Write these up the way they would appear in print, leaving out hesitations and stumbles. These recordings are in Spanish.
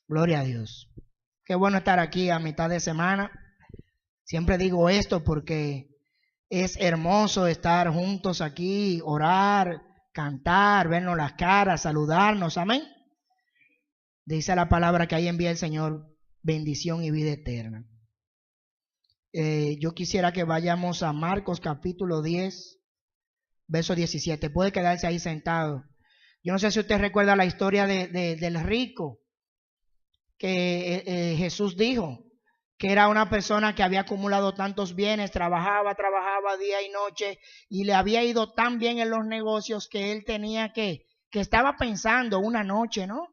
Gloria a Dios. Qué bueno estar aquí a mitad de semana. Siempre digo esto porque es hermoso estar juntos aquí, orar, cantar, vernos las caras, saludarnos. Amén. Dice la palabra que ahí envía el Señor bendición y vida eterna. Yo quisiera que vayamos a Marcos capítulo 10, verso 17. Puede quedarse ahí sentado. Yo no sé si usted recuerda la historia del rico que Jesús dijo que era una persona que había acumulado tantos bienes, trabajaba día y noche y le había ido tan bien en los negocios que él tenía que estaba pensando una noche, ¿no?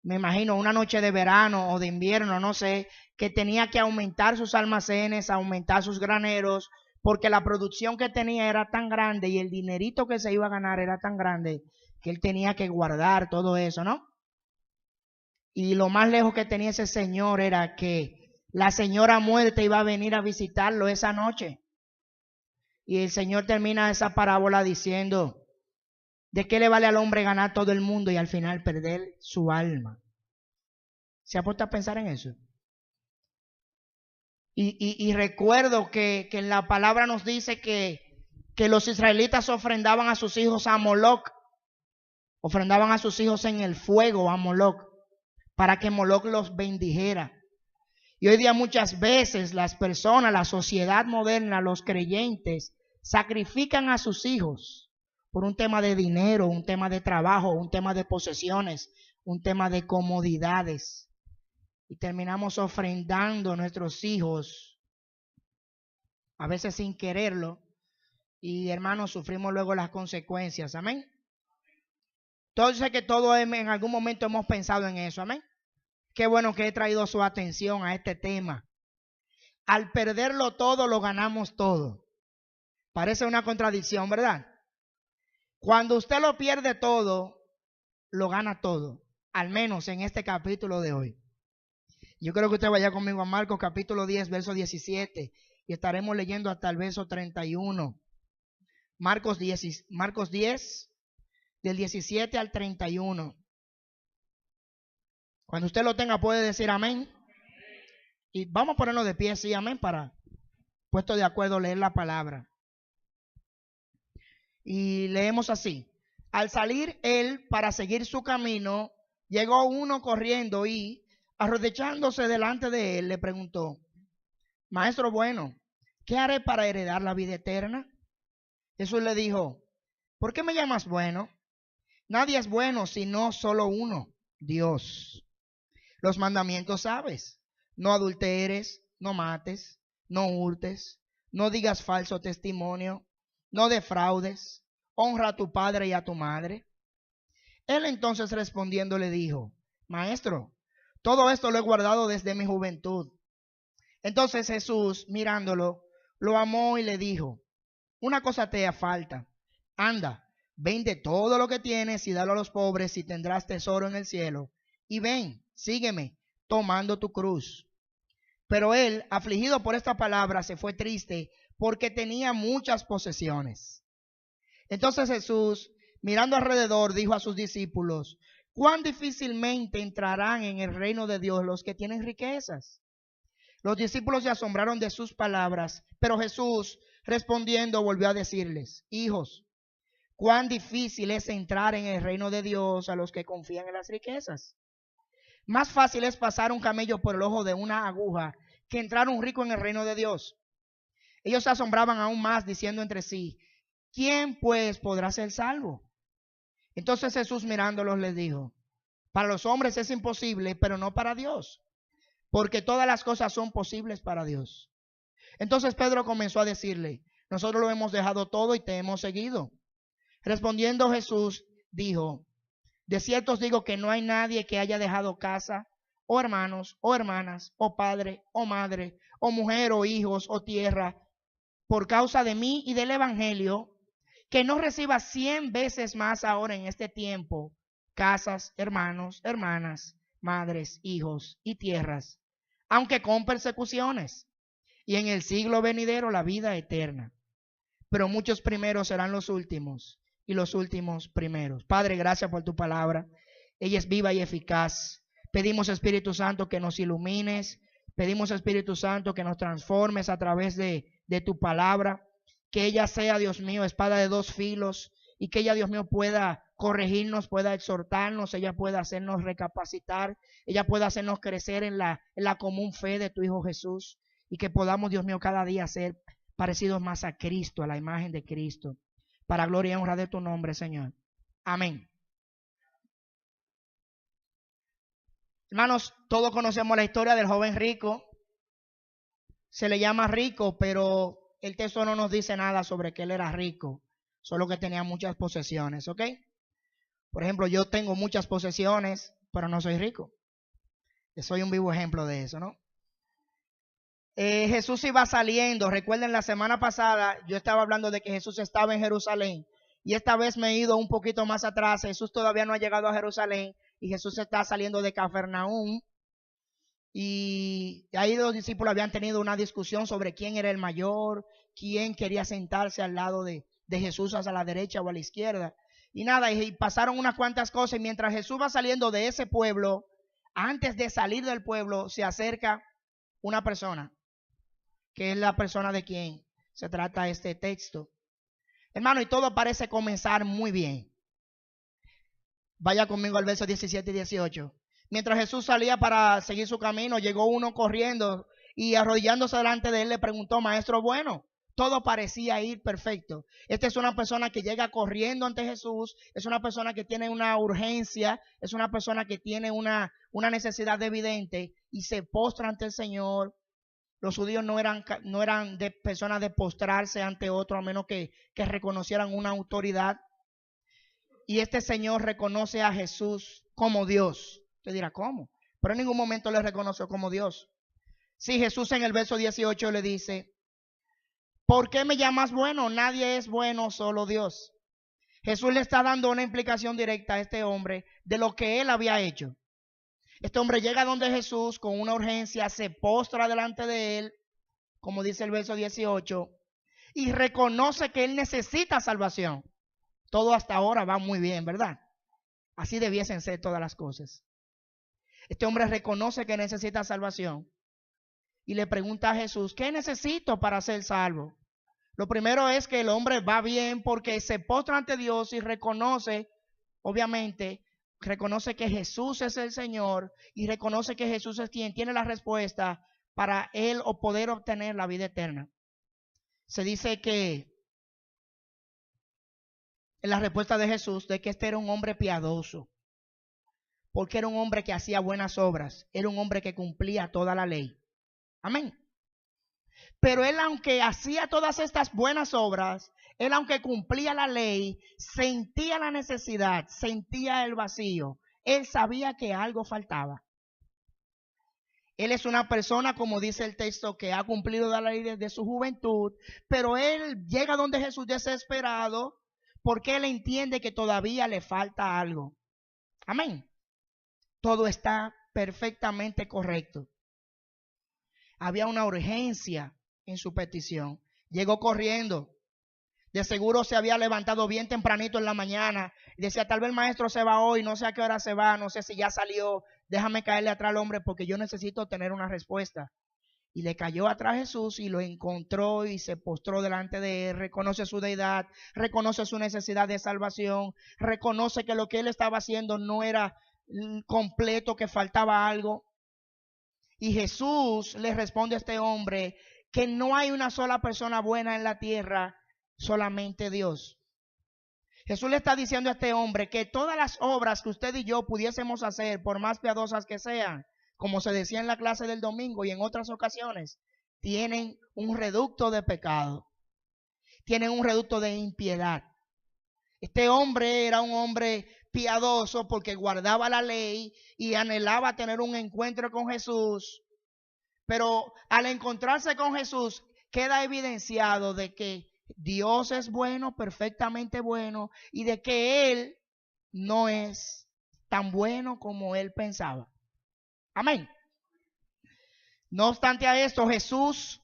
Me imagino una noche de verano o de invierno, no sé, que tenía que aumentar sus almacenes, aumentar sus graneros, porque la producción que tenía era tan grande y el dinerito que se iba a ganar era tan grande que él tenía que guardar todo eso, ¿no? Y lo más lejos que tenía ese señor era que la señora muerte iba a venir a visitarlo esa noche. Y el Señor termina esa parábola diciendo, ¿de qué le vale al hombre ganar todo el mundo y al final perder su alma? ¿Se ha puesto a pensar en eso? Y recuerdo que en la palabra nos dice que los israelitas ofrendaban a sus hijos a Moloc, ofrendaban a sus hijos en el fuego a Moloc, para que Moloc los bendijera. Y hoy día muchas veces las personas, la sociedad moderna, los creyentes, sacrifican a sus hijos por un tema de dinero, un tema de trabajo, un tema de posesiones, un tema de comodidades. Y terminamos ofrendando a nuestros hijos, a veces sin quererlo, y hermanos, sufrimos luego las consecuencias. Amén. Entonces que todos en algún momento hemos pensado en eso. Amén. Qué bueno que he traído su atención a este tema. Al perderlo todo, lo ganamos todo. Parece una contradicción, ¿verdad? Cuando usted lo pierde todo, lo gana todo. Al menos en este capítulo de hoy. Yo creo que usted vaya conmigo a Marcos capítulo 10, verso 17. Y estaremos leyendo hasta el verso 31. Marcos 10, del 17 al 31. Cuando usted lo tenga puede decir amén. Y vamos a ponernos de pie, sí, amén, para puesto de acuerdo leer la palabra. Y leemos así. Al salir él para seguir su camino, llegó uno corriendo y, arrodillándose delante de él, le preguntó: Maestro bueno, ¿qué haré para heredar la vida eterna? Jesús le dijo: ¿por qué me llamas bueno? Nadie es bueno sino solo uno, Dios. Los mandamientos sabes: no adulteres, no mates, no hurtes, no digas falso testimonio, no defraudes, honra a tu padre y a tu madre. Él entonces respondiendo le dijo: Maestro, todo esto lo he guardado desde mi juventud. Entonces Jesús, mirándolo, lo amó y le dijo: una cosa te falta. Anda, vende todo lo que tienes y dalo a los pobres y tendrás tesoro en el cielo. Y ven, sígueme, tomando tu cruz. Pero él, afligido por esta palabra, se fue triste porque tenía muchas posesiones. Entonces Jesús, mirando alrededor, dijo a sus discípulos: ¿cuán difícilmente entrarán en el reino de Dios los que tienen riquezas? Los discípulos se asombraron de sus palabras, pero Jesús, respondiendo, volvió a decirles: hijos, cuán difícil es entrar en el reino de Dios a los que confían en las riquezas. Más fácil es pasar un camello por el ojo de una aguja que entrar un rico en el reino de Dios. Ellos se asombraban aún más, diciendo entre sí: ¿quién pues podrá ser salvo? Entonces Jesús, mirándolos, les dijo: para los hombres es imposible, pero no para Dios, porque todas las cosas son posibles para Dios. Entonces Pedro comenzó a decirle: nosotros lo hemos dejado todo y te hemos seguido. Respondiendo Jesús dijo: de cierto os digo que no hay nadie que haya dejado casa, o hermanos, o hermanas, o padre, o madre, o mujer, o hijos, o tierra, por causa de mí y del evangelio, que no reciba 100 veces más ahora en este tiempo casas, hermanos, hermanas, madres, hijos y tierras, aunque con persecuciones, y en el siglo venidero la vida eterna. Pero muchos primeros serán los últimos, y los últimos primeros. Padre, gracias por tu palabra. Ella es viva y eficaz. Pedimos, Espíritu Santo, que nos ilumines. Pedimos, Espíritu Santo, que nos transformes a través de tu palabra. Que ella sea, Dios mío, espada de dos filos. Y que ella, Dios mío, pueda corregirnos, pueda exhortarnos. Ella pueda hacernos recapacitar. Ella pueda hacernos crecer en la común fe de tu Hijo Jesús. Y que podamos, Dios mío, cada día ser parecidos más a Cristo, a la imagen de Cristo. Para gloria y honra de tu nombre, Señor. Amén. Hermanos, todos conocemos la historia del joven rico. Se le llama rico, pero el texto no nos dice nada sobre que él era rico, solo que tenía muchas posesiones, ¿ok? Por ejemplo, yo tengo muchas posesiones, pero no soy rico. Yo soy un vivo ejemplo de eso, ¿no? Jesús iba saliendo. Recuerden, la semana pasada yo estaba hablando de que Jesús estaba en Jerusalén. Y esta vez me he ido un poquito más atrás. Jesús todavía no ha llegado a Jerusalén. Y Jesús está saliendo de Cafarnaúm. Y ahí los discípulos habían tenido una discusión sobre quién era el mayor, quién quería sentarse al lado de Jesús, hacia la derecha o a la izquierda. Y nada, y pasaron unas cuantas cosas. Y mientras Jesús va saliendo de ese pueblo, antes de salir del pueblo, se acerca una persona, que es la persona de quien se trata este texto. Hermano, y todo parece comenzar muy bien. Vaya conmigo al verso 17 y 18. Mientras Jesús salía para seguir su camino, llegó uno corriendo y arrodillándose delante de él le preguntó: Maestro bueno. Todo parecía ir perfecto. Esta es una persona que llega corriendo ante Jesús, es una persona que tiene una urgencia, es una persona que tiene una necesidad evidente y se postra ante el Señor. Los judíos no eran de personas de postrarse ante otro, a menos que reconocieran una autoridad. Y este Señor reconoce a Jesús como Dios. Usted dirá, ¿cómo? Pero en ningún momento le reconoció como Dios. Sí, Jesús en el verso 18 le dice: ¿por qué me llamas bueno? Nadie es bueno, solo Dios. Jesús le está dando una implicación directa a este hombre de lo que él había hecho. Este hombre llega donde Jesús con una urgencia, se postra delante de él, como dice el verso 18, y reconoce que él necesita salvación. Todo hasta ahora va muy bien, ¿verdad? Así debiesen ser todas las cosas. Este hombre reconoce que necesita salvación y le pregunta a Jesús: ¿qué necesito para ser salvo? Lo primero es que el hombre va bien porque se postra ante Dios y reconoce, obviamente, reconoce que Jesús es el Señor y reconoce que Jesús es quien tiene la respuesta para él o poder obtener la vida eterna. Se dice que en la respuesta de Jesús de que este era un hombre piadoso, porque era un hombre que hacía buenas obras, era un hombre que cumplía toda la ley. Amén. Pero él, aunque hacía todas estas buenas obras, él, aunque cumplía la ley, sentía la necesidad, sentía el vacío. Él sabía que algo faltaba. Él es una persona, como dice el texto, que ha cumplido la ley desde su juventud, pero él llega donde Jesús desesperado porque él entiende que todavía le falta algo. Amén. Todo está perfectamente correcto. Había una urgencia en su petición. Llegó corriendo. De seguro se había levantado bien tempranito en la mañana y decía: tal vez el maestro se va hoy, no sé a qué hora se va, no sé si ya salió, déjame caerle atrás al hombre porque yo necesito tener una respuesta. Y le cayó atrás a Jesús y lo encontró y se postró delante de él. Reconoce su deidad, reconoce su necesidad de salvación, reconoce que lo que él estaba haciendo no era completo, que faltaba algo. Y Jesús le responde a este hombre que no hay una sola persona buena en la tierra, solamente Dios. Jesús le está diciendo a este hombre que todas las obras que usted y yo pudiésemos hacer, por más piadosas que sean, como se decía en la clase del domingo y en otras ocasiones, tienen un reducto de pecado, tienen un reducto de impiedad. Este hombre era un hombre piadoso porque guardaba la ley y anhelaba tener un encuentro con Jesús, pero al encontrarse con Jesús queda evidenciado de que Dios es bueno, perfectamente bueno, y de que Él no es tan bueno como él pensaba. Amén. No obstante a esto, Jesús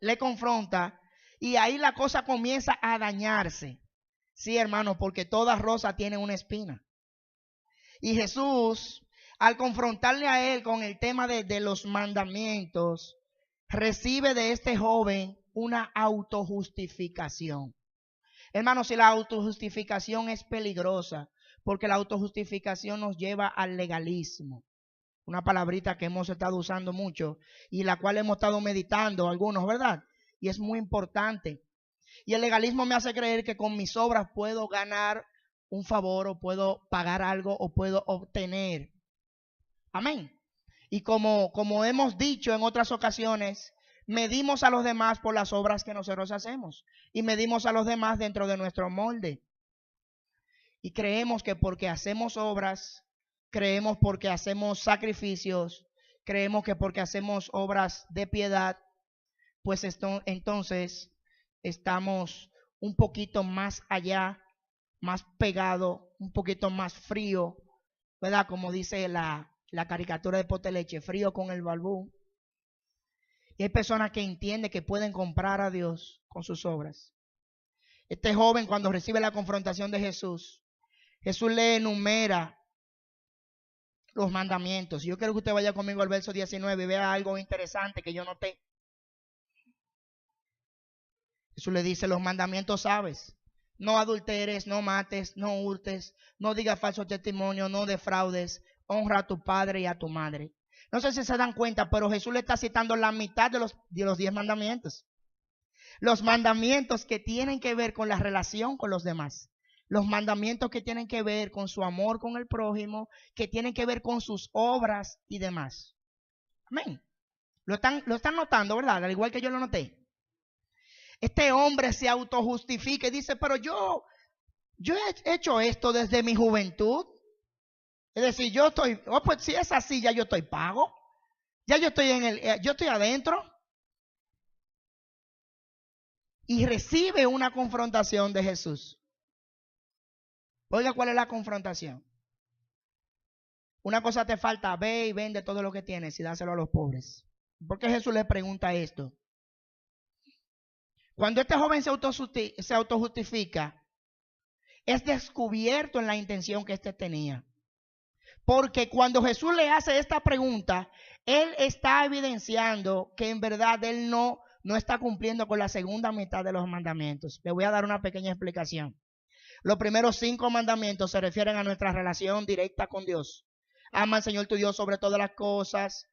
le confronta y ahí la cosa comienza a dañarse. Sí, hermano, porque toda rosa tiene una espina. Y Jesús, al confrontarle a él con el tema de los mandamientos, recibe de este joven una autojustificación. Hermanos, si la autojustificación es peligrosa, porque la autojustificación nos lleva al legalismo. Una palabrita que hemos estado usando mucho y la cual hemos estado meditando algunos, ¿verdad? Y es muy importante. Y el legalismo me hace creer que con mis obras puedo ganar un favor o puedo pagar algo o puedo obtener. Amén. Y como hemos dicho en otras ocasiones, medimos a los demás por las obras que nosotros hacemos y medimos a los demás dentro de nuestro molde. Y creemos que porque hacemos obras, creemos porque hacemos sacrificios, creemos que porque hacemos obras de piedad, pues entonces estamos un poquito más allá, más pegado, un poquito más frío, ¿verdad? Como dice la caricatura de Poteleche, frío con el balbú. Y hay personas que entienden que pueden comprar a Dios con sus obras. Este joven, cuando recibe la confrontación de Jesús, Jesús le enumera los mandamientos. Yo quiero que usted vaya conmigo al verso 19 y vea algo interesante que yo noté. Jesús le dice, los mandamientos sabes. No adulteres, no mates, no hurtes, no digas falso testimonio, no defraudes, honra a tu padre y a tu madre. No sé si se dan cuenta, pero Jesús le está citando la mitad de los 10 mandamientos. Los mandamientos que tienen que ver con la relación con los demás. Los mandamientos que tienen que ver con su amor con el prójimo, que tienen que ver con sus obras y demás. Amén. Lo están notando, ¿verdad? Al igual que yo lo noté. Este hombre se autojustifica y dice, pero yo he hecho esto desde mi juventud. Es decir, pues si es así, ya yo estoy pago. Ya yo estoy adentro. Y recibe una confrontación de Jesús. Oiga, ¿cuál es la confrontación? Una cosa te falta, ve y vende todo lo que tienes y dáselo a los pobres. ¿Por qué Jesús le pregunta esto? Cuando este joven se autojustifica, es descubierto en la intención que éste tenía. Porque cuando Jesús le hace esta pregunta, él está evidenciando que en verdad él no está cumpliendo con la segunda mitad de los mandamientos. Le voy a dar una pequeña explicación. Los primeros 5 mandamientos se refieren a nuestra relación directa con Dios. Ama al Señor tu Dios sobre todas las cosas.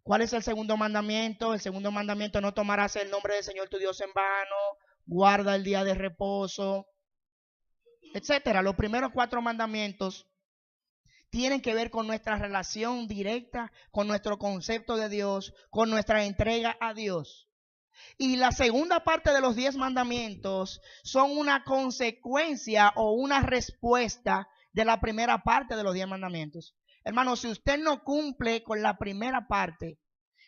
¿Cuál es el segundo mandamiento? El segundo mandamiento, no tomarás el nombre del Señor tu Dios en vano. Guarda el día de reposo, etcétera. Los primeros 4 mandamientos tienen que ver con nuestra relación directa, con nuestro concepto de Dios, con nuestra entrega a Dios. Y la segunda parte de los 10 mandamientos son una consecuencia o una respuesta de la primera parte de los 10 mandamientos. Hermano, si usted no cumple con la primera parte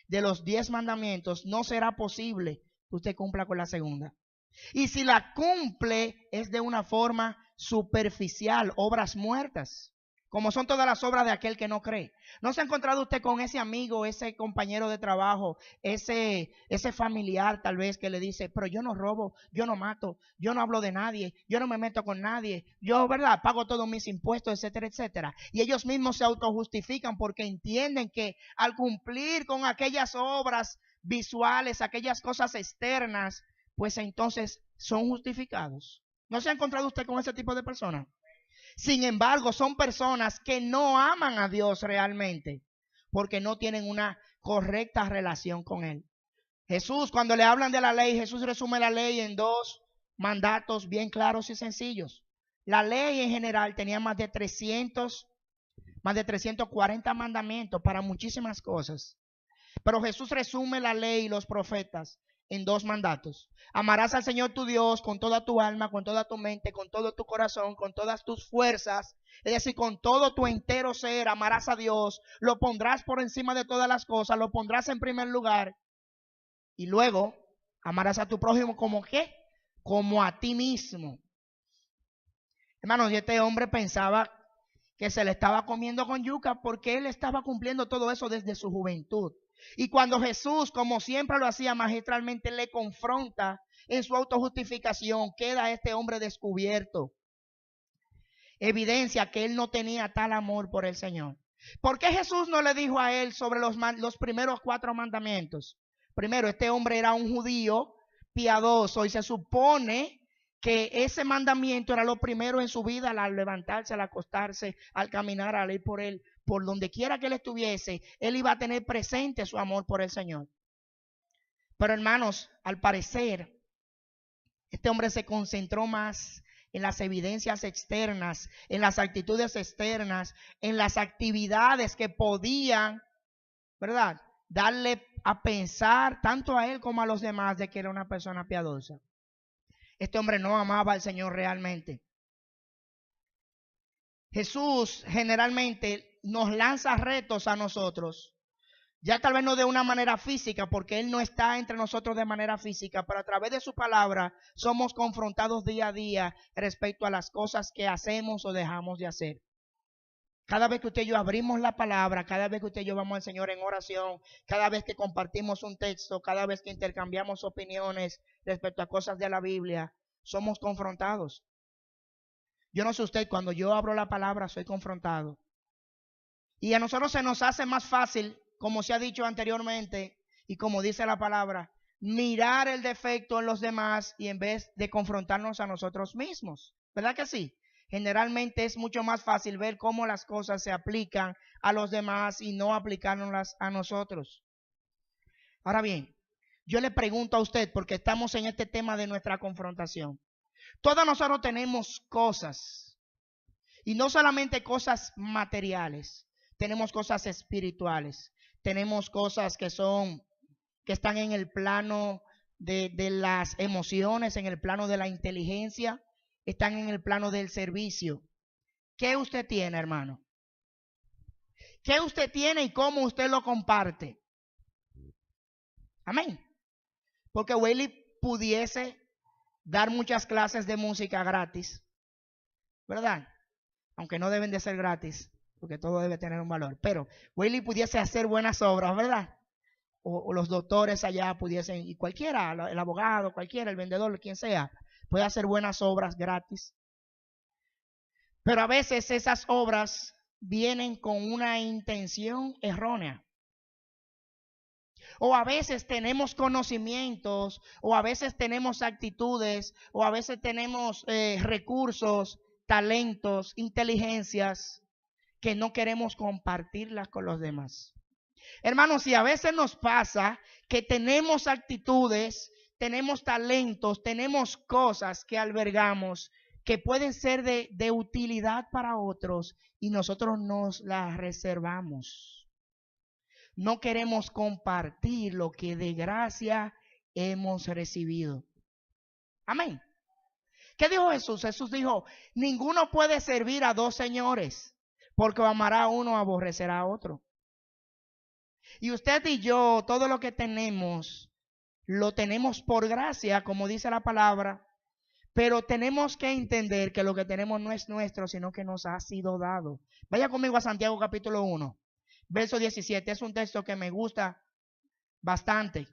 de los 10 mandamientos, no será posible que usted cumpla con la segunda. Y si la cumple, es de una forma superficial, obras muertas, como son todas las obras de aquel que no cree. ¿No se ha encontrado usted con ese amigo, ese compañero de trabajo, ese familiar tal vez que le dice, pero yo no robo, yo no mato, yo no hablo de nadie, yo no me meto con nadie, yo, ¿verdad?, pago todos mis impuestos, etcétera, etcétera? Y ellos mismos se autojustifican porque entienden que al cumplir con aquellas obras visuales, aquellas cosas externas, pues entonces son justificados. ¿No se ha encontrado usted con ese tipo de personas? Sin embargo, son personas que no aman a Dios realmente porque no tienen una correcta relación con Él. Jesús, cuando le hablan de la ley, Jesús resume la ley en 2 mandatos bien claros y sencillos. La ley en general tenía más de 340 mandamientos para muchísimas cosas. Pero Jesús resume la ley y los profetas en 2 mandatos. Amarás al Señor tu Dios con toda tu alma, con toda tu mente, con todo tu corazón, con todas tus fuerzas. Es decir, con todo tu entero ser, amarás a Dios. Lo pondrás por encima de todas las cosas, lo pondrás en primer lugar. Y luego, amarás a tu prójimo como ¿qué? Como a ti mismo. Hermanos, y este hombre pensaba que se le estaba comiendo con yuca porque él estaba cumpliendo todo eso desde su juventud. Y cuando Jesús, como siempre lo hacía magistralmente, le confronta en su autojustificación, queda este hombre descubierto. evidencia que él no tenía tal amor por el Señor. ¿Por qué Jesús no le dijo a él sobre los primeros 4 mandamientos? Primero, este hombre era un judío piadoso y se supone que ese mandamiento era lo primero en su vida, al levantarse, al acostarse, al caminar, al ir por él, por donde quiera que él estuviese, él iba a tener presente su amor por el Señor. Pero hermanos, al parecer, este hombre se concentró más en las evidencias externas, en las actitudes externas, en las actividades que podían, ¿verdad?, darle a pensar tanto a él como a los demás de que era una persona piadosa. Este hombre no amaba al Señor realmente. Jesús generalmente nos lanza retos a nosotros, ya tal vez no de una manera física, porque Él no está entre nosotros de manera física, pero a través de su palabra somos confrontados día a día respecto a las cosas que hacemos o dejamos de hacer. Cada vez que usted y yo abrimos la palabra, cada vez que usted y yo vamos al Señor en oración, cada vez que compartimos un texto, cada vez que intercambiamos opiniones respecto a cosas de la Biblia, somos confrontados. Yo no sé usted, cuando yo abro la palabra soy confrontado. Y a nosotros se nos hace más fácil, como se ha dicho anteriormente y como dice la palabra, mirar el defecto en los demás y en vez de confrontarnos a nosotros mismos. ¿Verdad que sí? Generalmente es mucho más fácil ver cómo las cosas se aplican a los demás y no aplicárnoslas a nosotros. Ahora bien, yo le pregunto a usted, porque estamos en este tema de nuestra confrontación. Todos nosotros tenemos cosas, y no solamente cosas materiales, tenemos cosas espirituales, tenemos cosas que están en el plano de las emociones, en el plano de la inteligencia, están en el plano del servicio. ¿Qué usted tiene, hermano? ¿Qué usted tiene y cómo usted lo comparte? Amén. Porque Wiley pudiese dar muchas clases de música gratis, ¿verdad? Aunque no deben de ser gratis, porque todo debe tener un valor. Pero Wiley pudiese hacer buenas obras, ¿verdad? O los doctores allá pudiesen, y cualquiera, el abogado, cualquiera, el vendedor, quien sea, puede hacer buenas obras gratis. Pero a veces esas obras vienen con una intención errónea. O a veces tenemos conocimientos, o a veces tenemos actitudes, o a veces tenemos recursos, talentos, inteligencias que no queremos compartirlas con los demás. Hermanos, si a veces nos pasa que tenemos actitudes, tenemos talentos, tenemos cosas que albergamos que pueden ser de utilidad para otros y nosotros nos las reservamos. No queremos compartir lo que de gracia hemos recibido. Amén. ¿Qué dijo Jesús? Jesús dijo, ninguno puede servir a 2 señores, porque amará a uno o aborrecerá a otro. Y usted y yo, todo lo que tenemos, lo tenemos por gracia, como dice la palabra, pero tenemos que entender que lo que tenemos no es nuestro, sino que nos ha sido dado. Vaya conmigo a Santiago capítulo 1. Verso 17, es un texto que me gusta bastante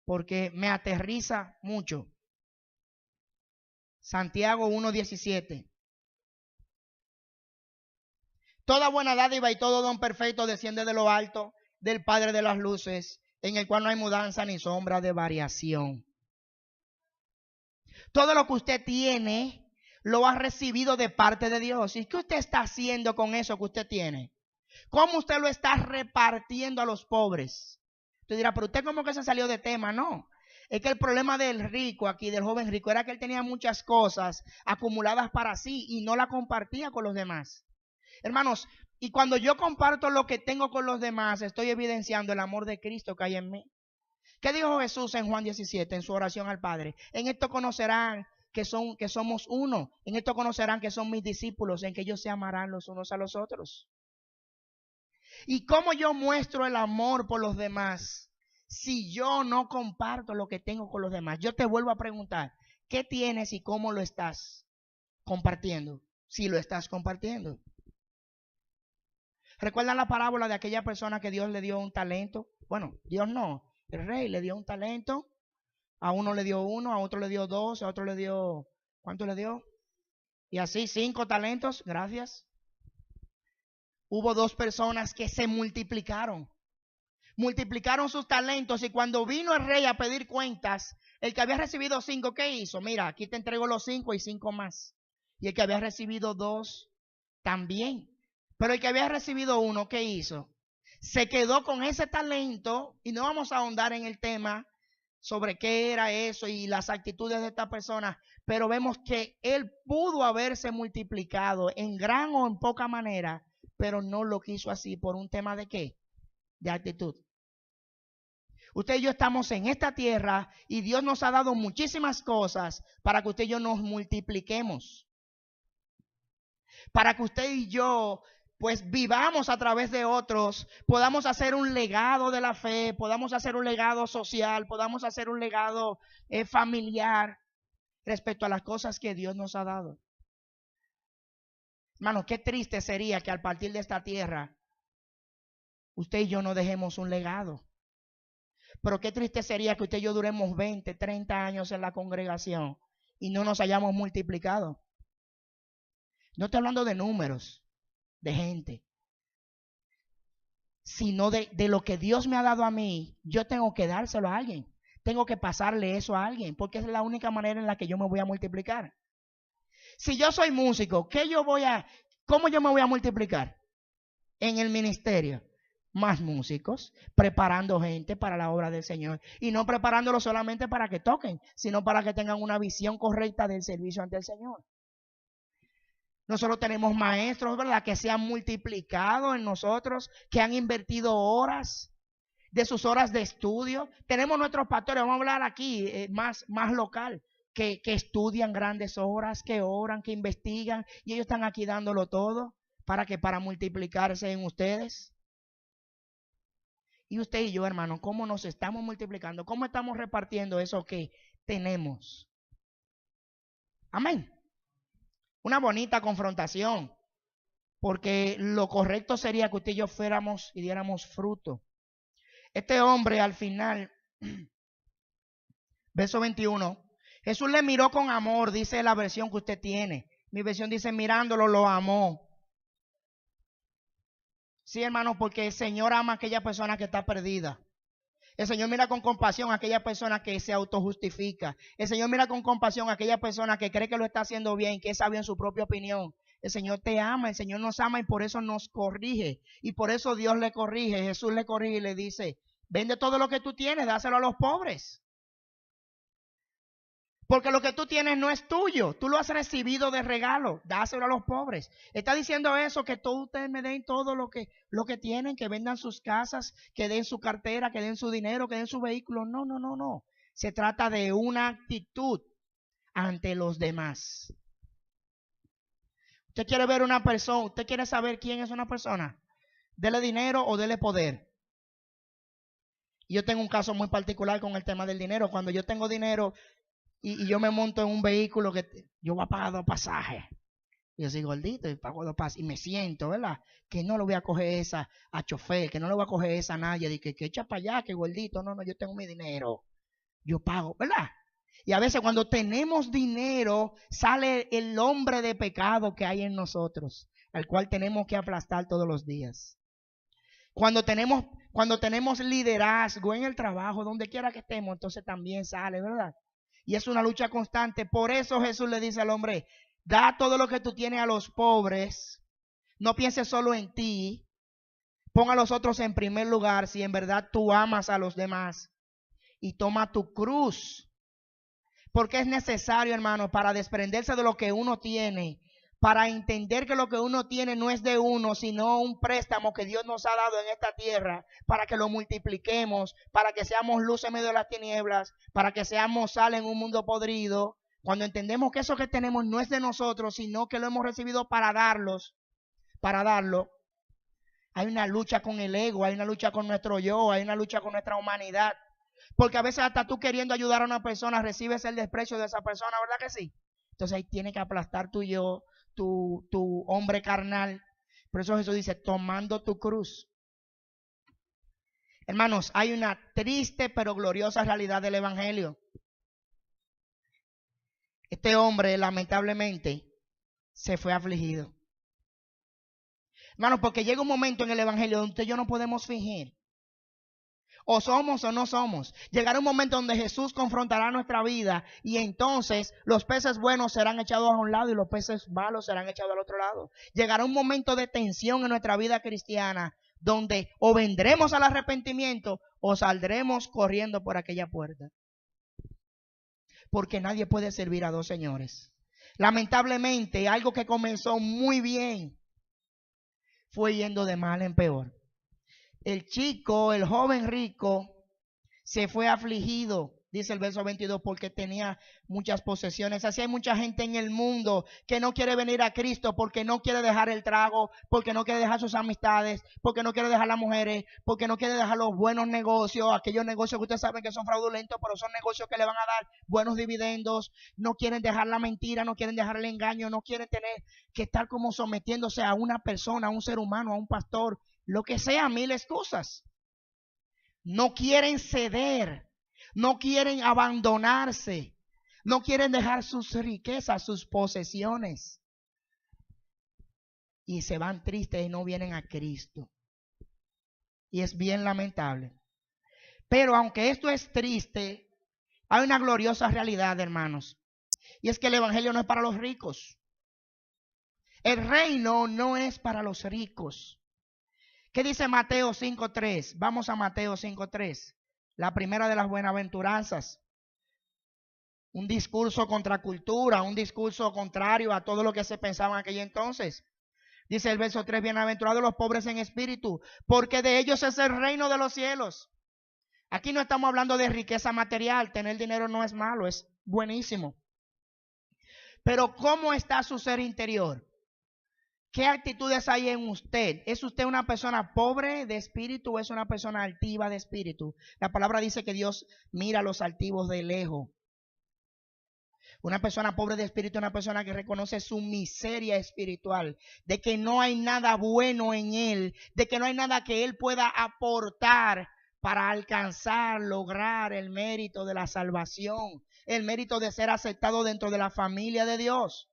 porque me aterriza mucho. Santiago 1:17. Toda buena dádiva y todo don perfecto desciende de lo alto, del Padre de las luces, en el cual no hay mudanza ni sombra de variación. Todo lo que usted tiene lo ha recibido de parte de Dios. ¿Y qué usted está haciendo con eso que usted tiene? ¿Cómo usted lo está repartiendo a los pobres? Usted dirá, pero usted como que se salió de tema. No, es que el problema del rico aquí, del joven rico, era que él tenía muchas cosas acumuladas para sí y no la compartía con los demás. Hermanos, y cuando yo comparto lo que tengo con los demás, estoy evidenciando el amor de Cristo que hay en mí. ¿Qué dijo Jesús en Juan 17 en su oración al Padre? En esto conocerán que somos uno. En esto conocerán que son mis discípulos, en que ellos se amarán los unos a los otros. ¿Y cómo yo muestro el amor por los demás si yo no comparto lo que tengo con los demás? Yo te vuelvo a preguntar, ¿qué tienes y cómo lo estás compartiendo? Si lo estás compartiendo. ¿Recuerdan la parábola de aquella persona que Dios le dio un talento? Bueno, Dios no, el rey le dio un talento. A uno le dio 1, a otro le dio 2, a otro le dio, ¿cuánto le dio? Y así 5 talentos, gracias. Hubo 2 personas que se multiplicaron sus talentos, y cuando vino el rey a pedir cuentas, el que había recibido 5, ¿qué hizo? Mira, aquí te entrego los 5 y 5 más. Y el que había recibido 2 también. Pero el que había recibido 1, ¿qué hizo? Se quedó con ese talento, y no vamos a ahondar en el tema sobre qué era eso y las actitudes de esta persona, pero vemos que él pudo haberse multiplicado en gran o en poca manera, pero no lo quiso así por un tema de ¿qué? De actitud. Usted y yo estamos en esta tierra y Dios nos ha dado muchísimas cosas para que usted y yo nos multipliquemos. Para que usted y yo pues vivamos a través de otros, podamos hacer un legado de la fe, podamos hacer un legado social, podamos hacer un legado familiar respecto a las cosas que Dios nos ha dado. Hermano, qué triste sería que al partir de esta tierra usted y yo no dejemos un legado. Pero qué triste sería que usted y yo duremos 20, 30 años en la congregación y no nos hayamos multiplicado. No estoy hablando de números, de gente, sino de lo que Dios me ha dado a mí. Yo tengo que dárselo a alguien. Tengo que pasarle eso a alguien, porque es la única manera en la que yo me voy a multiplicar. Si yo soy músico, ¿cómo yo me voy a multiplicar? En el ministerio. Más músicos, preparando gente para la obra del Señor. Y no preparándolo solamente para que toquen, sino para que tengan una visión correcta del servicio ante el Señor. Nosotros tenemos maestros, ¿verdad?, que se han multiplicado en nosotros, que han invertido horas de sus horas de estudio. Tenemos nuestros pastores, vamos a hablar aquí más local, que estudian grandes horas, que oran, que investigan, y ellos están aquí dándolo todo para multiplicarse en ustedes. Y usted y yo, hermano, ¿cómo nos estamos multiplicando? ¿Cómo estamos repartiendo eso que tenemos? Amén. Una bonita confrontación, porque lo correcto sería que usted y yo fuéramos y diéramos fruto. Este hombre al final, verso 21, Jesús le miró con amor, dice la versión que usted tiene. Mi versión dice mirándolo lo amó. Sí, hermano, porque el Señor ama a aquella persona que está perdida. El Señor mira con compasión a aquella persona que se autojustifica. El Señor mira con compasión a aquella persona que cree que lo está haciendo bien, que es sabio en su propia opinión. El Señor te ama, el Señor nos ama y por eso nos corrige. Y por eso Dios le corrige, Jesús le corrige y le dice, vende todo lo que tú tienes, dáselo a los pobres. Porque lo que tú tienes no es tuyo, tú lo has recibido de regalo, dáselo a los pobres. Está diciendo eso, que todos ustedes me den todo lo que tienen, que vendan sus casas, que den su cartera, que den su dinero, que den su vehículo. No. Se trata de una actitud ante los demás. Usted quiere ver una persona, usted quiere saber quién es una persona, dele dinero o dele poder. Y yo tengo un caso muy particular con el tema del dinero. Cuando yo tengo dinero y yo me monto en un vehículo que yo voy a pagar 2 pasajes. Y yo soy gordito y pago 2 pasajes. Y me siento, ¿verdad? Que no lo voy a coger esa a chofer, que no lo voy a coger esa a nadie. De que echa para allá, que gordito. No, yo tengo mi dinero. Yo pago, ¿verdad? Y a veces cuando tenemos dinero, sale el hombre de pecado que hay en nosotros, al cual tenemos que aplastar todos los días. Cuando tenemos liderazgo en el trabajo, donde quiera que estemos, entonces también sale, ¿verdad? Y es una lucha constante. Por eso Jesús le dice al hombre, da todo lo que tú tienes a los pobres. No pienses solo en ti. Pon a los otros en primer lugar si en verdad tú amas a los demás. Y toma tu cruz. Porque es necesario, hermano, para desprenderse de lo que uno tiene, para entender que lo que uno tiene no es de uno, sino un préstamo que Dios nos ha dado en esta tierra, para que lo multipliquemos, para que seamos luz en medio de las tinieblas, para que seamos sal en un mundo podrido. Cuando entendemos que eso que tenemos no es de nosotros, sino que lo hemos recibido para darlo, hay una lucha con el ego, hay una lucha con nuestro yo, hay una lucha con nuestra humanidad. Porque a veces hasta tú queriendo ayudar a una persona recibes el desprecio de esa persona, ¿verdad que sí? Entonces ahí tiene que aplastar tu yo, tu hombre carnal. Por eso Jesús dice, tomando tu cruz. Hermanos, hay una triste pero gloriosa realidad del evangelio. Este hombre, lamentablemente, se fue afligido. Hermano, porque llega un momento en el evangelio donde usted y yo no podemos fingir. O somos o no somos. Llegará un momento donde Jesús confrontará nuestra vida y entonces los peces buenos serán echados a un lado y los peces malos serán echados al otro lado. Llegará un momento de tensión en nuestra vida cristiana donde o vendremos al arrepentimiento o saldremos corriendo por aquella puerta. Porque nadie puede servir a dos señores. Lamentablemente, algo que comenzó muy bien fue yendo de mal en peor. El chico, el joven rico, se fue afligido, dice el verso 22, porque tenía muchas posesiones. Así hay mucha gente en el mundo que no quiere venir a Cristo porque no quiere dejar el trago, porque no quiere dejar sus amistades, porque no quiere dejar las mujeres, porque no quiere dejar los buenos negocios, aquellos negocios que ustedes saben que son fraudulentos, pero son negocios que le van a dar buenos dividendos. No quieren dejar la mentira, no quieren dejar el engaño, no quieren tener que estar como sometiéndose a una persona, a un ser humano, a un pastor, lo que sea, mil excusas. No quieren ceder, no quieren abandonarse, no quieren dejar sus riquezas, sus posesiones. Y se van tristes y no vienen a Cristo. Y es bien lamentable. Pero aunque esto es triste, hay una gloriosa realidad, hermanos. Y es que el evangelio no es para los ricos. El reino no es para los ricos. ¿Qué dice Mateo 5.3? Vamos a Mateo 5.3. La primera de las buenaventuranzas. Un discurso contra cultura, un discurso contrario a todo lo que se pensaba en aquel entonces. Dice el verso 3, bienaventurados los pobres en espíritu, porque de ellos es el reino de los cielos. Aquí no estamos hablando de riqueza material. Tener dinero no es malo, es buenísimo. Pero ¿cómo está su ser interior? ¿Qué actitudes hay en usted? ¿Es usted una persona pobre de espíritu o es una persona altiva de espíritu? La palabra dice que Dios mira a los altivos de lejos. Una persona pobre de espíritu es una persona que reconoce su miseria espiritual, de que no hay nada bueno en él, de que no hay nada que él pueda aportar para alcanzar, lograr el mérito de la salvación, el mérito de ser aceptado dentro de la familia de Dios.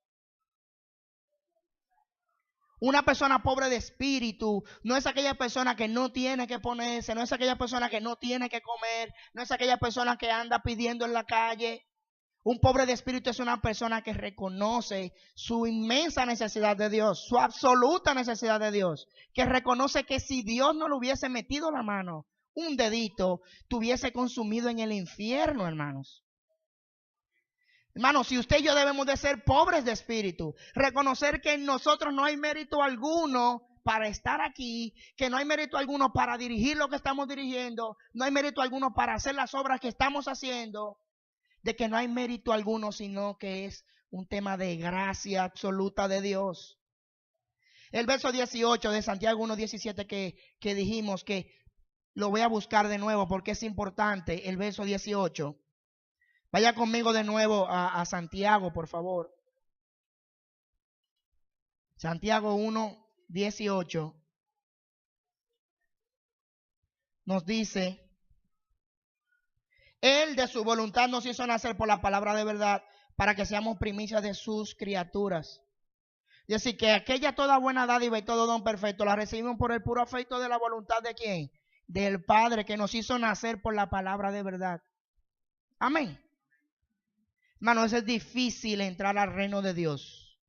Una persona pobre de espíritu no es aquella persona que no tiene que ponerse, no es aquella persona que no tiene que comer, no es aquella persona que anda pidiendo en la calle. Un pobre de espíritu es una persona que reconoce su inmensa necesidad de Dios, su absoluta necesidad de Dios, que reconoce que si Dios no le hubiese metido la mano, un dedito, tuviese consumido en el infierno, hermanos. Hermanos, si usted y yo debemos de ser pobres de espíritu, reconocer que en nosotros no hay mérito alguno para estar aquí, que no hay mérito alguno para dirigir lo que estamos dirigiendo, no hay mérito alguno para hacer las obras que estamos haciendo, de que no hay mérito alguno, sino que es un tema de gracia absoluta de Dios. El verso 18 de Santiago 1:17 que dijimos, que lo voy a buscar de nuevo porque es importante, el verso 18. Vaya conmigo de nuevo a Santiago, por favor. Santiago 1:18 nos dice: Él de su voluntad nos hizo nacer por la palabra de verdad, para que seamos primicias de sus criaturas. Y así que aquella toda buena dádiva y todo don perfecto la recibimos por el puro afecto de la voluntad de ¿quién? Del Padre, que nos hizo nacer por la palabra de verdad. Amén. Hermano, es difícil entrar al reino de Dios.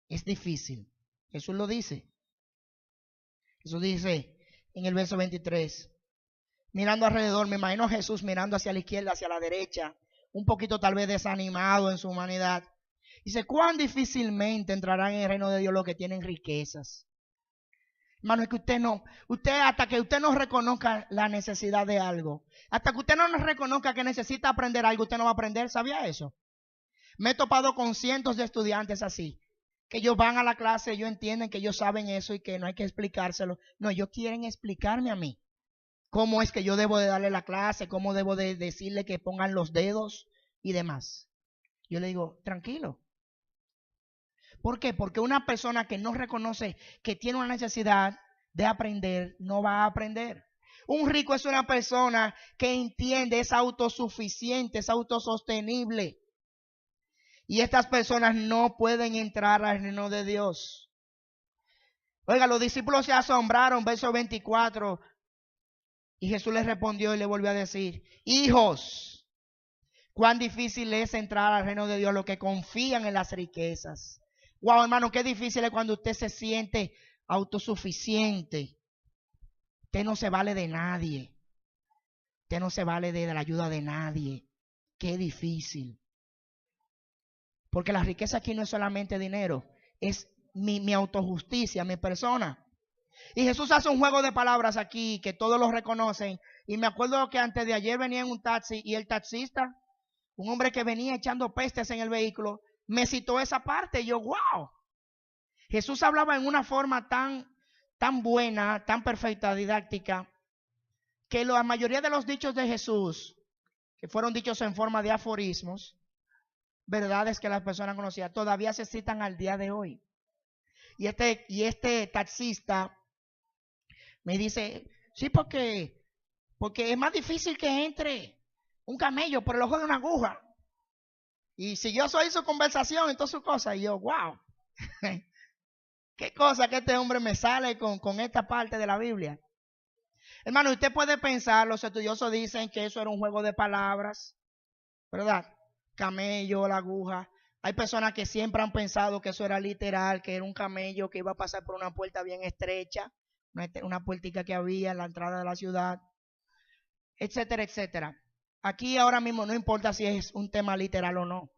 Es difícil. Jesús lo dice. Jesús dice en el verso 23, mirando alrededor, me imagino a Jesús mirando hacia la izquierda, hacia la derecha, un poquito tal vez desanimado en su humanidad. Dice, ¿cuán difícilmente entrarán en el reino de Dios los que tienen riquezas? Hermano, es que usted hasta que usted no reconozca la necesidad de algo, hasta que usted no reconozca que necesita aprender algo, usted no va a aprender. ¿Sabía eso? Me he topado con cientos de estudiantes así, que ellos van a la clase, ellos entienden que ellos saben eso y que no hay que explicárselo. No, ellos quieren explicarme a mí cómo es que yo debo de darle la clase, cómo debo de decirle que pongan los dedos y demás. Yo le digo, tranquilo. ¿Por qué? Porque una persona que no reconoce que tiene una necesidad de aprender, no va a aprender. Un rico es una persona que entiende, es autosuficiente, es autosostenible. Y estas personas no pueden entrar al reino de Dios. Oiga, los discípulos se asombraron, verso 24. Y Jesús les respondió y le volvió a decir: hijos, cuán difícil es entrar al reino de Dios los que confían en las riquezas. Wow, hermano, qué difícil es cuando usted se siente autosuficiente. Usted no se vale de nadie. Usted no se vale de la ayuda de nadie. Qué difícil. Porque la riqueza aquí no es solamente dinero, es mi autojusticia, mi persona. Y Jesús hace un juego de palabras aquí que todos lo reconocen. Y me acuerdo que antes de ayer venía en un taxi y el taxista, un hombre que venía echando pestes en el vehículo, me citó esa parte. Y yo, wow. Jesús hablaba en una forma tan buena, tan perfecta, didáctica, que la mayoría de los dichos de Jesús, que fueron dichos en forma de aforismos, verdades que las personas conocían, todavía se citan al día de hoy. Y este taxista me dice: sí, porque es más difícil que entre un camello por el ojo de una aguja. Y siguió su conversación y todas sus cosas. Y yo, wow, qué cosa que este hombre me sale con esta parte de la Biblia. Hermano, usted puede pensar, los estudiosos dicen que eso era un juego de palabras, ¿verdad? Camello, la aguja. Hay personas que siempre han pensado que eso era literal, que era un camello que iba a pasar por una puerta bien estrecha, una puertica que había en la entrada de la ciudad, etcétera, etcétera. Aquí ahora mismo no importa si es un tema literal o no.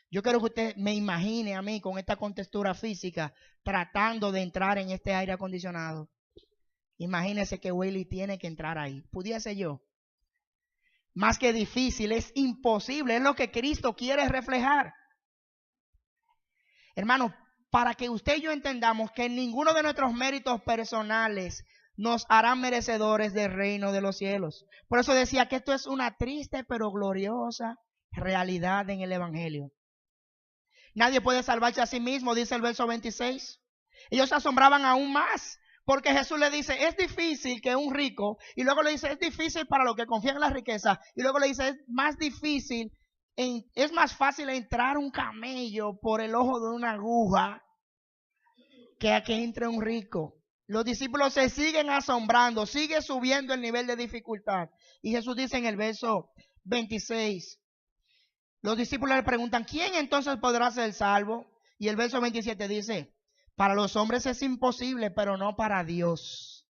Yo quiero que usted me imagine a mí con esta contextura física tratando de entrar en este aire acondicionado. Imagínese que Willy tiene que entrar ahí. ¿Pudiese yo? Más que difícil, es imposible. Es lo que Cristo quiere reflejar. Hermano, para que usted y yo entendamos que ninguno de nuestros méritos personales nos hará merecedores del reino de los cielos. Por eso decía que esto es una triste pero gloriosa realidad en el Evangelio. Nadie puede salvarse a sí mismo, dice el verso 26. Ellos se asombraban aún más, porque Jesús le dice: es difícil que un rico, y luego le dice: es difícil para los que confían en la riqueza, y luego le dice: es más difícil, es más fácil entrar un camello por el ojo de una aguja que a que entre un rico. Los discípulos se siguen asombrando, sigue subiendo el nivel de dificultad. Y Jesús dice en el verso 26, los discípulos le preguntan: ¿quién entonces podrá ser salvo? Y el verso 27 dice: para los hombres es imposible, pero no para Dios,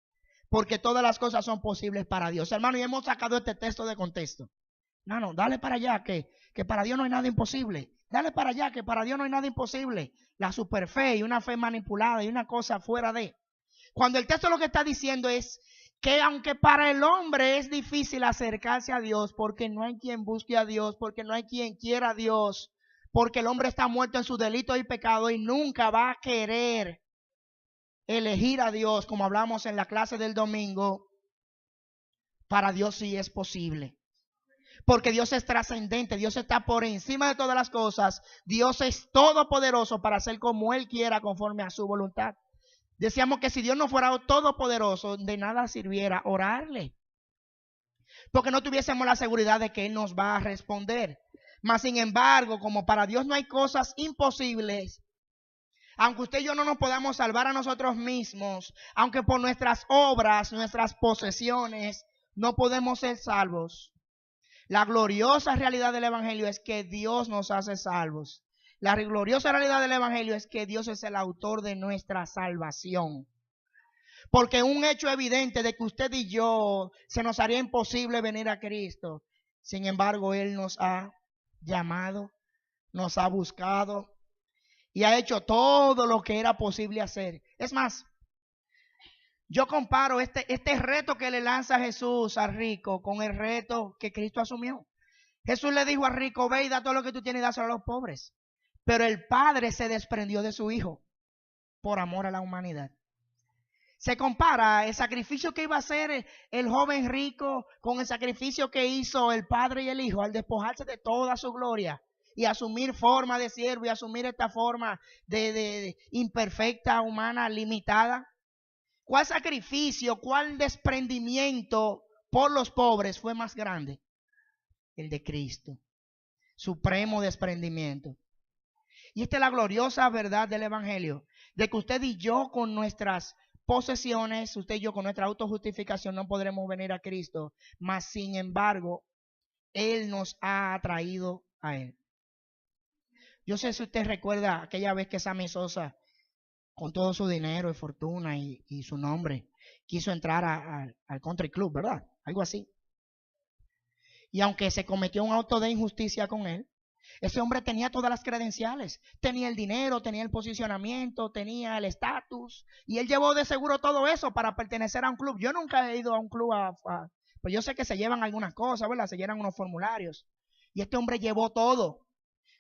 porque todas las cosas son posibles para Dios. Hermano, y hemos sacado este texto de contexto. No, dale para allá, que para Dios no hay nada imposible. Dale para allá, que para Dios no hay nada imposible. La superfe y una fe manipulada y una cosa fuera de. Cuando el texto lo que está diciendo es que aunque para el hombre es difícil acercarse a Dios, porque no hay quien busque a Dios, porque no hay quien quiera a Dios, porque el hombre está muerto en su delito y pecado y nunca va a querer elegir a Dios, como hablamos en la clase del domingo, para Dios sí es posible. Porque Dios es trascendente, Dios está por encima de todas las cosas, Dios es todopoderoso para hacer como Él quiera conforme a su voluntad. Decíamos que si Dios no fuera todopoderoso, de nada sirviera orarle, porque no tuviésemos la seguridad de que Él nos va a responder. Mas sin embargo, como para Dios no hay cosas imposibles, aunque usted y yo no nos podamos salvar a nosotros mismos, aunque por nuestras obras, nuestras posesiones, no podemos ser salvos, la gloriosa realidad del Evangelio es que Dios nos hace salvos. La gloriosa realidad del Evangelio es que Dios es el autor de nuestra salvación. Porque un hecho evidente de que usted y yo se nos haría imposible venir a Cristo. Sin embargo, Él nos ha llamado, nos ha buscado y ha hecho todo lo que era posible hacer. Es más, yo comparo este reto que le lanza Jesús al rico con el reto que Cristo asumió. Jesús le dijo al rico: ve y da todo lo que tú tienes y dáselo a los pobres. Pero el padre se desprendió de su hijo por amor a la humanidad. Se compara el sacrificio que iba a hacer el joven rico con el sacrificio que hizo el padre y el hijo al despojarse de toda su gloria y asumir forma de siervo y asumir esta forma de imperfecta, humana, limitada. ¿Cuál sacrificio, cuál desprendimiento por los pobres fue más grande? El de Cristo. Supremo desprendimiento. Y esta es la gloriosa verdad del Evangelio, de que usted y yo con nuestras posesiones, usted y yo con nuestra autojustificación no podremos venir a Cristo, mas sin embargo, Él nos ha atraído a Él. Yo sé si usted recuerda aquella vez que Sammy Sosa, con todo su dinero y fortuna y su nombre, quiso entrar al country club, ¿verdad? Algo así. Y aunque se cometió un acto de injusticia con él, ese hombre tenía todas las credenciales. Tenía el dinero, tenía el posicionamiento, tenía el estatus. Y él llevó de seguro todo eso para pertenecer a un club. Yo nunca he ido a un club pues yo sé que se llevan algunas cosas, ¿verdad? Se llenan unos formularios. Y este hombre llevó todo.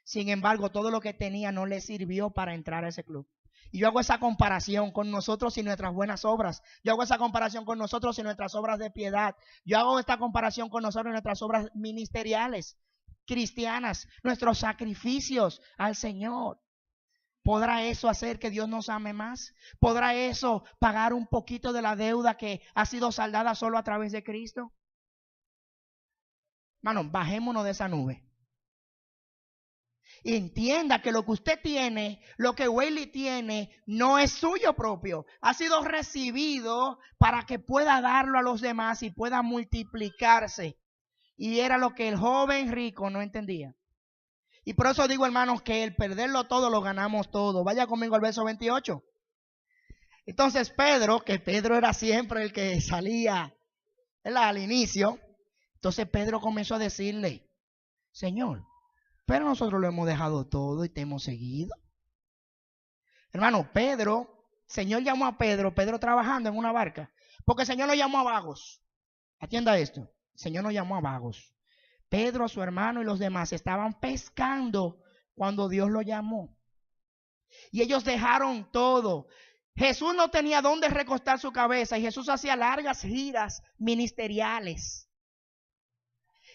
Sin embargo, todo lo que tenía no le sirvió para entrar a ese club. Y yo hago esa comparación con nosotros y nuestras buenas obras. Yo hago esa comparación con nosotros y nuestras obras de piedad. Yo hago esta comparación con nosotros y nuestras obras ministeriales, cristianas, nuestros sacrificios al Señor. ¿Podrá eso hacer que Dios nos ame más? ¿Podrá eso pagar un poquito de la deuda que ha sido saldada solo a través de Cristo? Hermano, bajémonos de esa nube. Y entienda que lo que usted tiene, lo que Weili tiene, no es suyo propio. Ha sido recibido para que pueda darlo a los demás y pueda multiplicarse. Y era lo que el joven rico no entendía. Y por eso digo, hermanos, que el perderlo todo lo ganamos todo. Vaya conmigo al verso 28. Entonces Pedro, que Pedro era siempre el que salía al inicio. Entonces Pedro comenzó a decirle: Señor, pero nosotros lo hemos dejado todo y te hemos seguido. Hermano, Señor llamó a Pedro trabajando en una barca, porque el Señor lo llamó a vagos. Atienda esto, el Señor no llamó a vagos. Pedro, su hermano y los demás estaban pescando cuando Dios lo llamó. Y ellos dejaron todo. Jesús no tenía dónde recostar su cabeza y Jesús hacía largas giras ministeriales.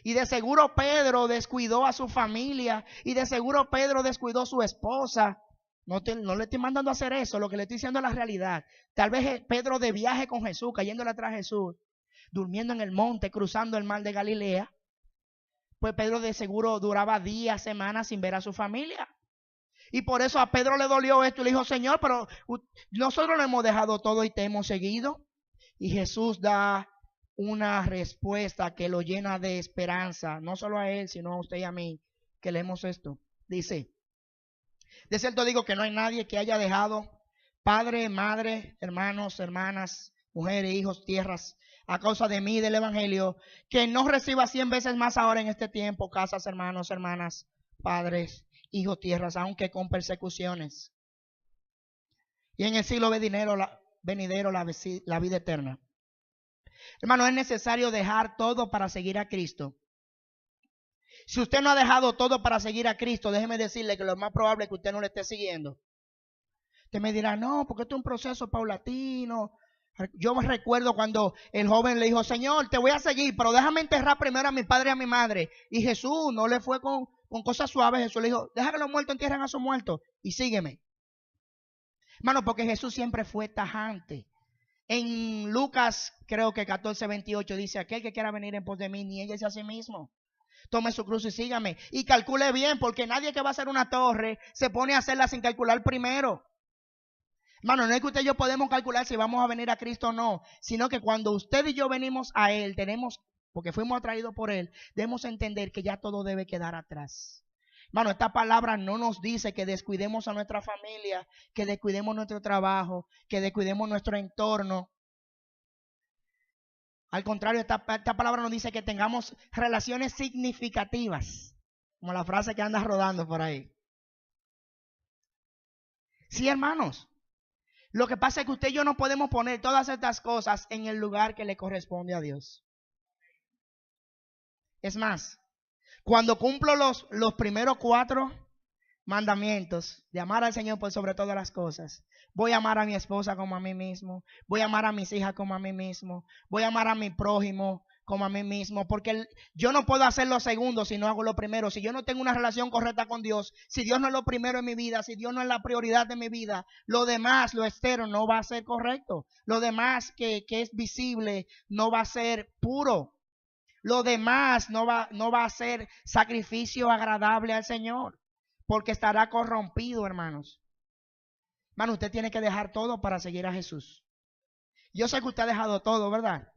Y de seguro Pedro descuidó a su familia. Y de seguro Pedro descuidó a su esposa. No le estoy mandando a hacer eso. Lo que le estoy diciendo es la realidad. Tal vez Pedro de viaje con Jesús, cayéndole atrás a Jesús, durmiendo en el monte, cruzando el mar de Galilea. Pues Pedro de seguro duraba días, semanas sin ver a su familia. Y por eso a Pedro le dolió esto. Y le dijo: Señor, pero nosotros lo hemos dejado todo y te hemos seguido. Y Jesús da una respuesta que lo llena de esperanza, no solo a él, sino a usted y a mí, que leemos esto. Dice: de cierto digo que no hay nadie que haya dejado padre, madre, hermanos, hermanas, mujeres, hijos, tierras, a causa de mí, del evangelio, que no reciba 100 veces más ahora en este tiempo, casas, hermanos, hermanas, padres, hijos, tierras, aunque con persecuciones. Y en el siglo venidero la vida eterna. Hermano, es necesario dejar todo para seguir a Cristo. Si usted no ha dejado todo para seguir a Cristo, déjeme decirle que lo más probable es que usted no le esté siguiendo. Usted me dirá: no, porque esto es un proceso paulatino. Yo me recuerdo cuando el joven le dijo: Señor, te voy a seguir, pero déjame enterrar primero a mi padre y a mi madre. Y Jesús no le fue con cosas suaves. Jesús le dijo: deja que los muertos entierren a sus muertos y sígueme. Hermano, porque Jesús siempre fue tajante. En Lucas, creo que 14:28 dice: aquel que quiera venir en pos de mí, niéguese a sí mismo, tome su cruz y sígame. Y calcule bien, porque nadie que va a hacer una torre se pone a hacerla sin calcular primero. Hermano, no es que usted y yo podemos calcular si vamos a venir a Cristo o no, sino que cuando usted y yo venimos a Él, porque fuimos atraídos por Él, debemos entender que ya todo debe quedar atrás. Hermano, esta palabra no nos dice que descuidemos a nuestra familia, que descuidemos nuestro trabajo, que descuidemos nuestro entorno. Al contrario, esta palabra nos dice que tengamos relaciones significativas, como la frase que anda rodando por ahí. Sí, hermanos. Lo que pasa es que usted y yo no podemos poner todas estas cosas en el lugar que le corresponde a Dios. Es más, cuando cumplo los primeros 4 mandamientos de amar al Señor por sobre todas las cosas, voy a amar a mi esposa como a mí mismo, voy a amar a mis hijas como a mí mismo, voy a amar a mi prójimo como a mí mismo, porque yo no puedo hacer lo segundo si no hago lo primero. Si yo no tengo una relación correcta con Dios, si Dios no es lo primero en mi vida, si Dios no es la prioridad de mi vida, lo demás, lo externo, no va a ser correcto. Lo demás que es visible no va a ser puro. Lo demás no va a ser sacrificio agradable al Señor. porque estará corrompido, hermanos. Hermano, usted tiene que dejar todo para seguir a Jesús. Yo sé que usted ha dejado todo, ¿verdad?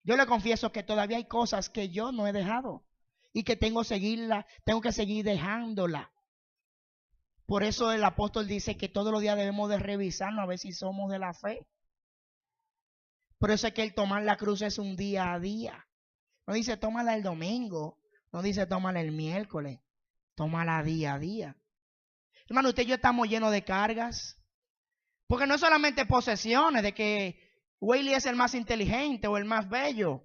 Yo le confieso que todavía hay cosas que yo no he dejado y que tengo que seguir dejándola. Por eso el apóstol dice que todos los días debemos de revisarnos a ver si somos de la fe. Por eso es que el tomar la cruz es un día a día. No dice tómala el domingo, no dice tómala el miércoles, tómala día a día. Hermano, usted y yo estamos llenos de cargas. Porque no es solamente posesiones de que Wiley es el más inteligente o el más bello,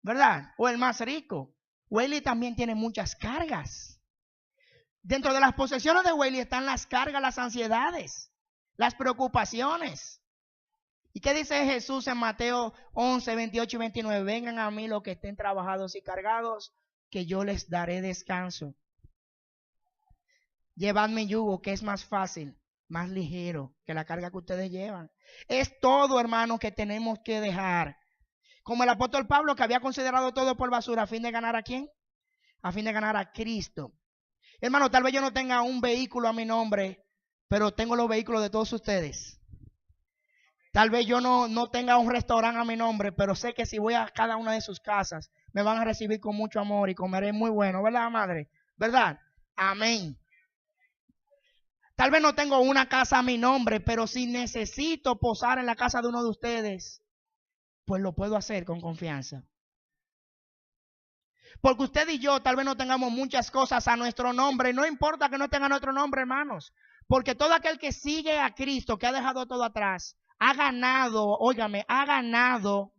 ¿verdad? O el más rico. Wiley también tiene muchas cargas. Dentro de las posesiones de Wiley están las cargas, las ansiedades, las preocupaciones. ¿Y qué dice Jesús en Mateo 11, 28 y 29? Vengan a mí los que estén trabajados y cargados, que yo les daré descanso. Llevad mi yugo, que es más fácil, más ligero que la carga que ustedes llevan. Es todo, hermano, que tenemos que dejar. Como el apóstol Pablo, que había considerado todo por basura, a fin de ganar ¿a quién? A fin de ganar a Cristo. Hermano, tal vez yo no tenga un vehículo a mi nombre, pero tengo los vehículos de todos ustedes. Tal vez yo no tenga un restaurante a mi nombre, pero sé que si voy a cada una de sus casas, me van a recibir con mucho amor y comeré muy bueno, ¿verdad, madre? ¿Verdad? Amén. Tal vez no tengo una casa a mi nombre, pero si necesito posar en la casa de uno de ustedes, pues lo puedo hacer con confianza. Porque usted y yo tal vez no tengamos muchas cosas a nuestro nombre. No importa que no tenga nuestro nombre, hermanos. Porque todo aquel que sigue a Cristo, que ha dejado todo atrás, ha ganado, óigame, ha ganado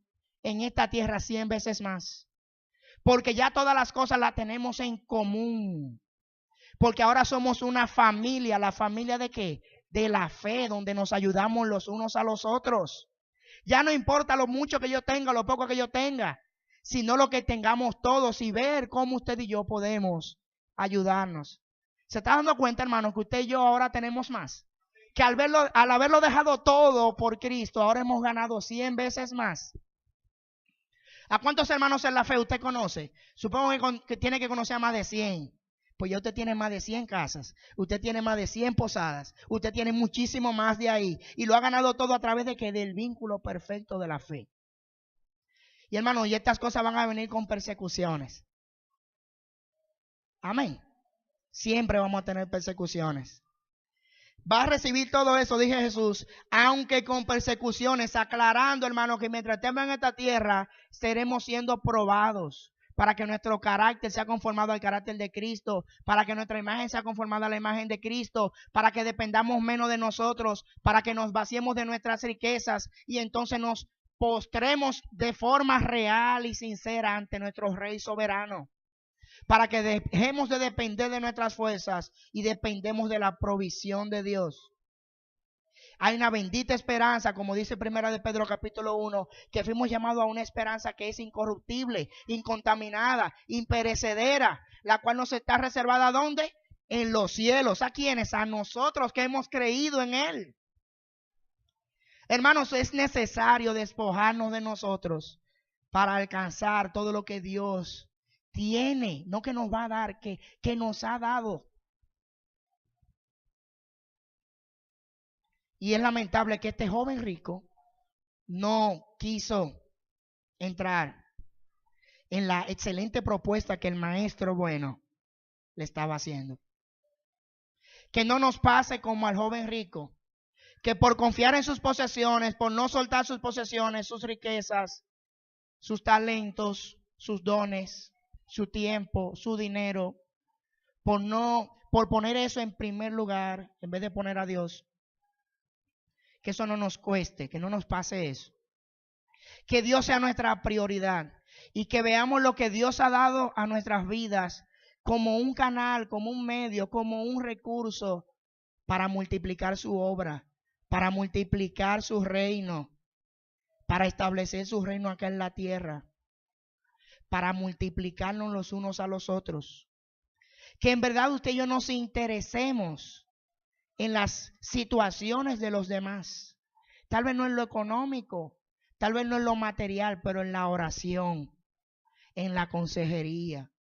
en esta tierra 100 veces más. Porque ya todas las cosas las tenemos en común. Porque ahora somos una familia. ¿La familia de qué? De la fe, donde nos ayudamos los unos a los otros. Ya no importa lo mucho que yo tenga, lo poco que yo tenga, sino lo que tengamos todos y ver cómo usted y yo podemos ayudarnos. ¿Se está dando cuenta, hermano, que usted y yo ahora tenemos más? Que al haberlo dejado todo por Cristo, ahora hemos ganado 100 veces más. ¿A cuántos hermanos en la fe usted conoce? Supongo que tiene que conocer a más de 100. Pues ya usted tiene más de 100 casas, usted tiene más de 100 posadas, usted tiene muchísimo más de ahí. Y lo ha ganado todo a través de que del vínculo perfecto de la fe. Y hermano, y estas cosas van a venir con persecuciones. Amén. Siempre vamos a tener persecuciones. Va a recibir todo eso, dije Jesús, aunque con persecuciones, aclarando, hermano, que mientras estemos en esta tierra, seremos siendo probados para que nuestro carácter sea conformado al carácter de Cristo, para que nuestra imagen sea conformada a la imagen de Cristo, para que dependamos menos de nosotros, para que nos vaciemos de nuestras riquezas y entonces nos postremos de forma real y sincera ante nuestro Rey soberano, para que dejemos de depender de nuestras fuerzas y dependemos de la provisión de Dios. Hay una bendita esperanza, como dice Primera de Pedro capítulo 1, que fuimos llamados a una esperanza que es incorruptible, incontaminada, imperecedera, la cual nos está reservada ¿dónde? En los cielos. ¿A quiénes? A nosotros que hemos creído en Él. Hermanos, es necesario despojarnos de nosotros para alcanzar todo lo que Dios tiene, no que nos va a dar, que nos ha dado. Y es lamentable que este joven rico no quiso entrar en la excelente propuesta que el maestro bueno le estaba haciendo. Que no nos pase como al joven rico, que por confiar en sus posesiones, por no soltar sus posesiones, sus riquezas, sus talentos, sus dones, su tiempo, su dinero, por poner eso en primer lugar, en vez de poner a Dios, que eso no nos cueste, que no nos pase eso. Que Dios sea nuestra prioridad y que veamos lo que Dios ha dado a nuestras vidas como un canal, como un medio, como un recurso para multiplicar su obra, para multiplicar su reino, para establecer su reino acá en la tierra, para multiplicarnos los unos a los otros. Que en verdad usted y yo nos interesemos en las situaciones de los demás. Tal vez no en lo económico, tal vez no en lo material, pero en la oración, en la consejería,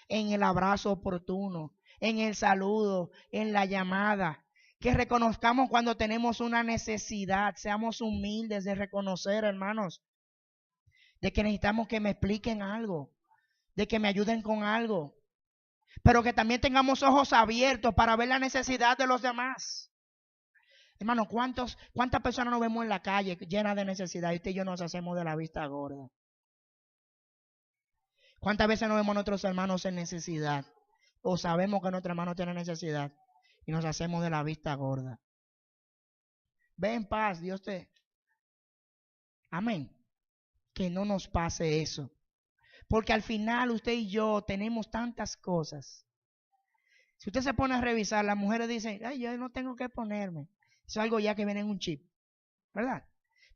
en el abrazo oportuno, en el saludo, en la llamada. Que reconozcamos cuando tenemos una necesidad. Seamos humildes de reconocer, hermanos, de que necesitamos que me expliquen algo, de que me ayuden con algo. Pero que también tengamos ojos abiertos para ver la necesidad de los demás. Hermano, ¿cuántas personas nos vemos en la calle llenas de necesidad y usted y yo nos hacemos de la vista gorda? ¿Cuántas veces nos vemos a nuestros hermanos en necesidad? O sabemos que nuestro hermano tiene necesidad y nos hacemos de la vista gorda. Ve en paz, Dios te... Amén. Que no nos pase eso. Porque al final usted y yo tenemos tantas cosas. Si usted se pone a revisar, las mujeres dicen, ay, yo no tengo que ponerme. Eso es algo ya que viene en un chip, ¿verdad?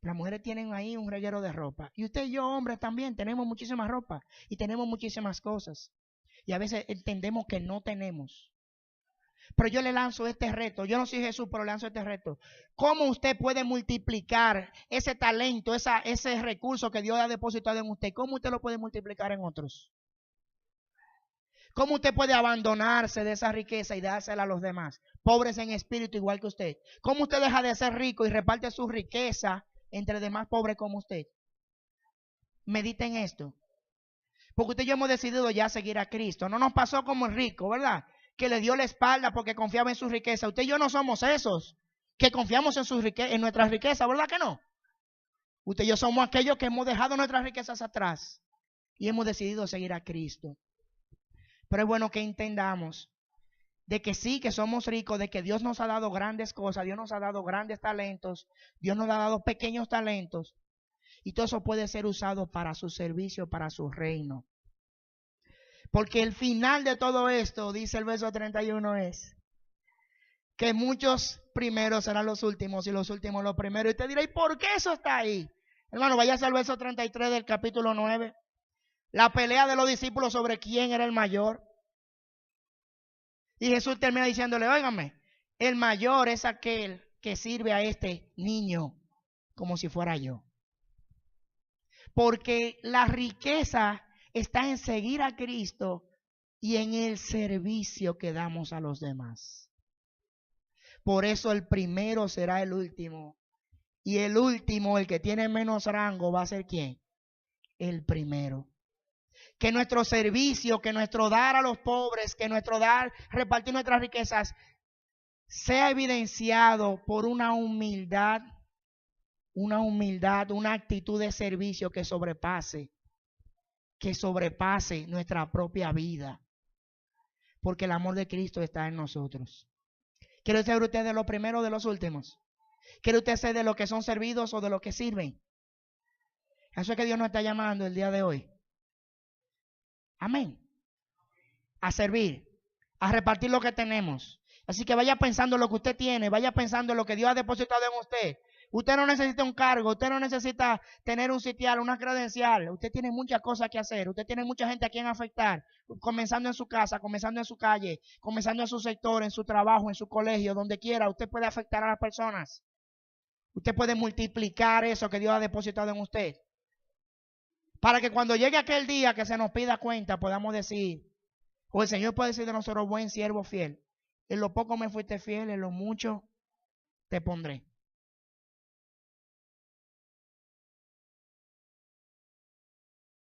Las mujeres tienen ahí un reguero de ropa. Y usted y yo, hombres, también tenemos muchísima ropa y tenemos muchísimas cosas. Y a veces entendemos que no tenemos. Pero yo le lanzo este reto. Yo no soy Jesús, pero le lanzo este reto. ¿Cómo usted puede multiplicar ese talento, ese recurso que Dios ha depositado en usted? ¿Cómo usted lo puede multiplicar en otros? ¿Cómo usted puede abandonarse de esa riqueza y dársela a los demás? Pobres en espíritu igual que usted. ¿Cómo usted deja de ser rico y reparte su riqueza entre demás pobres como usted? Mediten esto. Porque usted y yo hemos decidido ya seguir a Cristo. No nos pasó como el rico, ¿verdad? Que le dio la espalda porque confiaba en su riqueza. Usted y yo no somos esos que confiamos en nuestras riquezas, ¿verdad que no? Usted y yo somos aquellos que hemos dejado nuestras riquezas atrás y hemos decidido seguir a Cristo. Pero es bueno que entendamos de que sí, que somos ricos, de que Dios nos ha dado grandes cosas, Dios nos ha dado grandes talentos, Dios nos ha dado pequeños talentos. Y todo eso puede ser usado para su servicio, para su reino. Porque el final de todo esto, dice el verso 31, es que muchos primeros serán los últimos y los últimos los primeros. Y usted dirá, ¿y por qué eso está ahí? Hermano, váyase al verso 33 del capítulo 9. La pelea de los discípulos sobre quién era el mayor. Y Jesús termina diciéndole, óigame, el mayor es aquel que sirve a este niño como si fuera yo. Porque la riqueza está en seguir a Cristo y en el servicio que damos a los demás. Por eso el primero será el último. Y el último, el que tiene menos rango, va a ser ¿quién? El primero. Que nuestro servicio, que nuestro dar a los pobres, que nuestro dar, repartir nuestras riquezas, sea evidenciado por una humildad, una actitud de servicio que sobrepase nuestra propia vida. Porque el amor de Cristo está en nosotros. ¿Quiere ser usted de los primeros o de los últimos? ¿Quiere usted ser de los que son servidos o de los que sirven? Eso es que Dios nos está llamando el día de hoy. Amén. A servir, a repartir lo que tenemos. Así que vaya pensando en lo que usted tiene, vaya pensando en lo que Dios ha depositado en usted. Usted no necesita un cargo, usted no necesita tener un sitial, una credencial. Usted tiene muchas cosas que hacer, usted tiene mucha gente a quien afectar, comenzando en su casa, comenzando en su calle, comenzando en su sector, en su trabajo, en su colegio, donde quiera. Usted puede afectar a las personas. Usted puede multiplicar eso que Dios ha depositado en usted. Para que cuando llegue aquel día que se nos pida cuenta, podamos decir, o el Señor puede decir de nosotros, buen siervo fiel. En lo poco me fuiste fiel, en lo mucho te pondré.